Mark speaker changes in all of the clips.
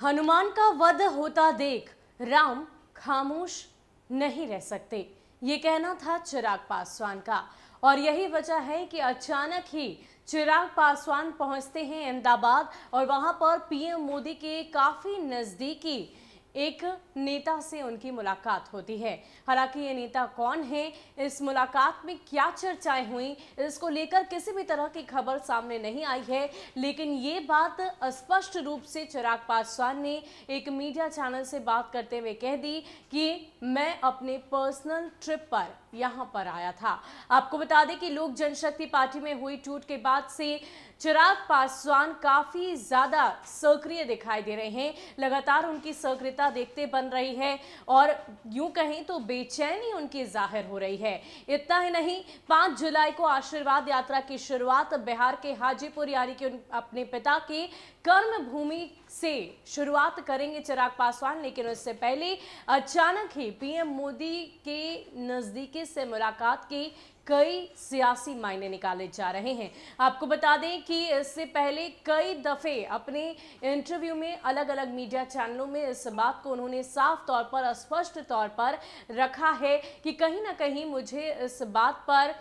Speaker 1: हनुमान का वध होता देख राम खामोश नहीं रह सकते, ये कहना था चिराग पासवान का। और यही वजह है कि अचानक ही चिराग पासवान पहुंचते हैं अहमदाबाद और वहां पर पीएम मोदी के काफी नजदीकी एक नेता से उनकी मुलाकात होती है। हालांकि ये नेता कौन है, इस मुलाकात में क्या चर्चाएं हुई, इसको लेकर किसी भी तरह की खबर सामने नहीं आई है। लेकिन ये बात स्पष्ट रूप से चिराग पासवान ने एक मीडिया चैनल से बात करते हुए कह दी कि मैं अपने पर्सनल ट्रिप पर यहाँ पर आया था। आपको बता दें कि लोक जनशक्ति पार्टी में हुई टूट के बाद से चिराग पासवान काफी ज्यादा सक्रिय दिखाई दे रहे हैं। लगातार उनकी सक्रियता देखते बन रही है और यूं कहें तो बेचैनी उनकी जाहिर हो रही है। इतना ही नहीं, 5 जुलाई को आशीर्वाद यात्रा की शुरुआत बिहार के हाजीपुर यानी कि अपने पिता के कर्म भूमि से शुरुआत करेंगे चिराग पासवान। लेकिन उससे पहले अचानक ही पीएम मोदी के नजदीकी से मुलाकात के कई सियासी मायने निकाले जा रहे हैं। आपको बता दें कि इससे पहले कई दफे अपने इंटरव्यू में अलग अलग मीडिया चैनलों में इस बात को उन्होंने साफ तौर पर, स्पष्ट तौर पर रखा है कि कहीं ना कहीं मुझे इस बात पर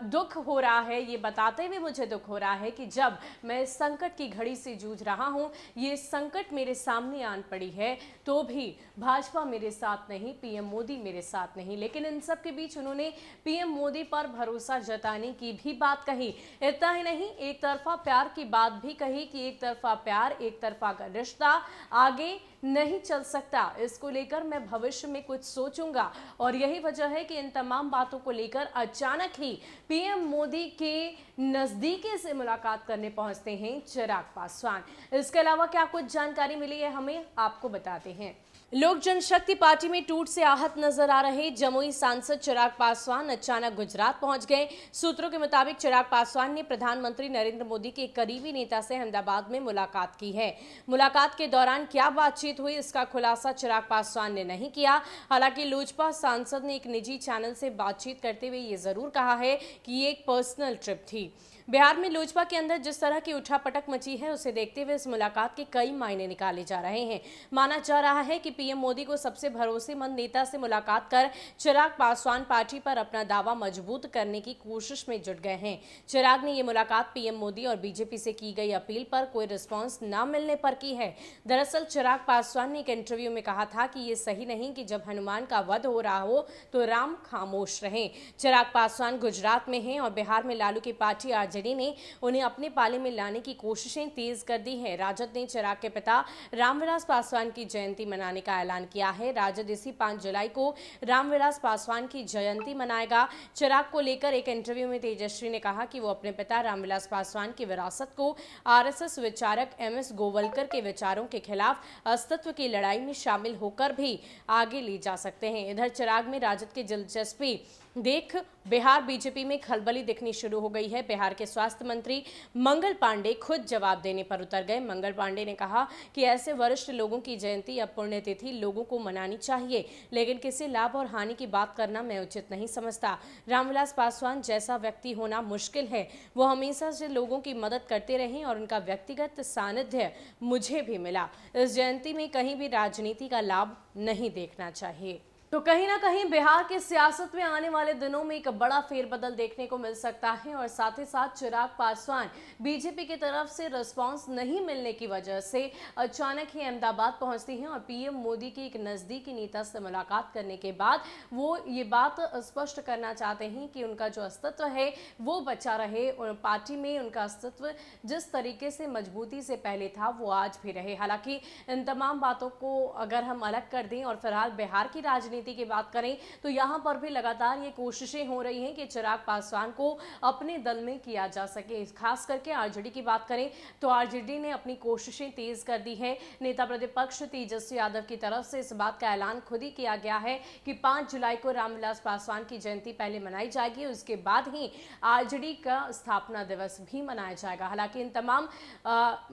Speaker 1: दुख हो रहा है, ये बताते हुए मुझे दुख हो रहा है कि जब मैं इस संकट की घड़ी से जूझ रहा हूं, ये संकट मेरे सामने आन पड़ी है, तो भी भाजपा मेरे साथ नहीं, पीएम मोदी मेरे साथ नहीं। लेकिन इन सब के बीच उन्होंने पीएम मोदी पर भरोसा जताने की भी बात कही। इतना ही नहीं, एक तरफा प्यार की बात भी कही कि एक तरफा प्यार, एक तरफा का रिश्ता आगे नहीं चल सकता, इसको लेकर मैं भविष्य में कुछ सोचूंगा। और यही वजह है कि इन तमाम बातों को लेकर अचानक ही पीएम मोदी के नजदीकी से मुलाकात करने पहुंचते हैं चिराग पासवान। इसके अलावा क्या कुछ जानकारी मिली है हमें, आपको बताते हैं। लोक जनशक्ति पार्टी में टूट से आहत नजर आ रहे जमुई सांसद चिराग पासवान अचानक गुजरात पहुंच गए। सूत्रों के मुताबिक चिराग पासवान ने प्रधानमंत्री नरेंद्र मोदी के करीबी नेता से अहमदाबाद में मुलाकात की है। मुलाकात के दौरान क्या बातचीत हुई, इसका खुलासा चिराग पासवान ने नहीं किया। हालांकि लोजपा सांसद ने एक निजी चैनल से बातचीत करते हुए ये जरूर कहा है कि ये एक पर्सनल ट्रिप थी। बिहार में लोजपा के अंदर जिस तरह की उठापटक मची है, उसे देखते हुए इस मुलाकात के कई मायने निकाले जा रहे हैं। माना जा रहा है कि पीएम मोदी को सबसे भरोसेमंद नेता से मुलाकात कर चिराग पासवान पार्टी पर अपना दावा मजबूत करने की कोशिश में जुट गए हैं। चिराग ने यह मुलाकात पीएम मोदी और बीजेपी से की गई अपील पर कोई रिस्पॉन्स न मिलने पर की है। दरअसल चिराग पासवान ने एक इंटरव्यू में कहा था कि ये सही नहीं कि जब हनुमान का वध हो रहा हो तो राम खामोश रहें। चिराग पासवान गुजरात में हैं और बिहार में लालू की पार्टी आरजेडी ने उन्हें अपने पाले में लाने की कोशिशें तेज कर दी है। राजद ने चिराग के पिता रामविलास पासवान की जयंती मनाने का ऐलान किया है। राजद इसी 5 जुलाई को रामविलास पासवान की जयंती मनाएगा। चिराग को लेकर एक इंटरव्यू में तेजस्वी ने कहा कि वो अपने पिता रामविलास पासवान की विरासत को आरएसएस विचारक एमएस गोवलकर के विचारों के खिलाफ अस्तित्व की लड़ाई में शामिल होकर भी आगे ले जा सकते हैं। इधर चिराग में राजद की दिलचस्पी देख बिहार बीजेपी में खलबली दिखनी शुरू हो गई है। बिहार के स्वास्थ्य मंत्री मंगल पांडे खुद जवाब देने पर उतर गए। मंगल पांडे ने कहा कि ऐसे वरिष्ठ लोगों की जयंती या पुण्यतिथि लोगों को मनानी चाहिए, लेकिन किसी लाभ और हानि की बात करना मैं उचित नहीं समझता। रामविलास पासवान जैसा व्यक्ति होना मुश्किल है। वो हमेशा से लोगों की मदद करते रहे और उनका व्यक्तिगत सानिध्य मुझे भी मिला। इस जयंती में कहीं भी राजनीति का लाभ नहीं देखना चाहिए। तो कहीं ना कहीं बिहार की सियासत में आने वाले दिनों में एक बड़ा फेरबदल देखने को मिल सकता है और साथ ही साथ चिराग पासवान बीजेपी की तरफ से रिस्पांस नहीं मिलने की वजह से अचानक ही अहमदाबाद पहुंचती हैं और पीएम मोदी के एक नजदीकी नेता से मुलाकात करने के बाद वो ये बात स्पष्ट करना चाहते हैं कि उनका जो अस्तित्व है वो बचा रहे और पार्टी में उनका अस्तित्व जिस तरीके से मजबूती से पहले था वो आज भी रहे। हालांकि इन तमाम बातों को अगर हम अलग कर दें और फिलहाल बिहार की राजनीति की बात करें तो यहां पर भी लगातार ये कोशिशें हो रही हैं कि चिराग पासवान को अपने दल में किया जा सके। खास करके आरजेडी की बात करें तो आरजेडी ने अपनी कोशिशें तेज कर दी है। नेता प्रतिपक्ष तेजस्वी यादव की तरफ से इस बात का ऐलान खुद ही किया गया है कि 5 जुलाई को रामविलास पासवान की जयंती पहले मनाई जाएगी, उसके बाद ही आरजेडी का स्थापना दिवस भी मनाया जाएगा। हालांकि इन तमाम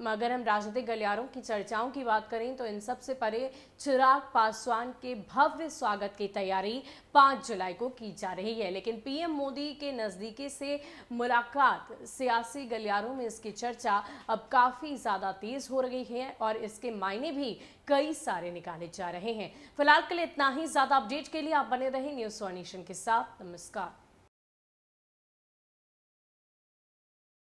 Speaker 1: अगर हम राजनीतिक गलियारों की चर्चाओं की बात करें तो इन सबसे परे चिराग पासवान के भव्य स्वागत स्वागत की तैयारी 5 जुलाई को की जा रही है। लेकिन पीएम मोदी के नजदीकी से मुलाकात, सियासी गलियारों में इसकी चर्चा अब काफी ज्यादा तेज हो रही है और इसके मायने भी कई सारे निकाले जा रहे हैं। फिलहाल के लिए इतना ही। ज्यादा अपडेट के लिए आप बने रहें न्यूज़ 1 नेशन के साथ। नमस्कार।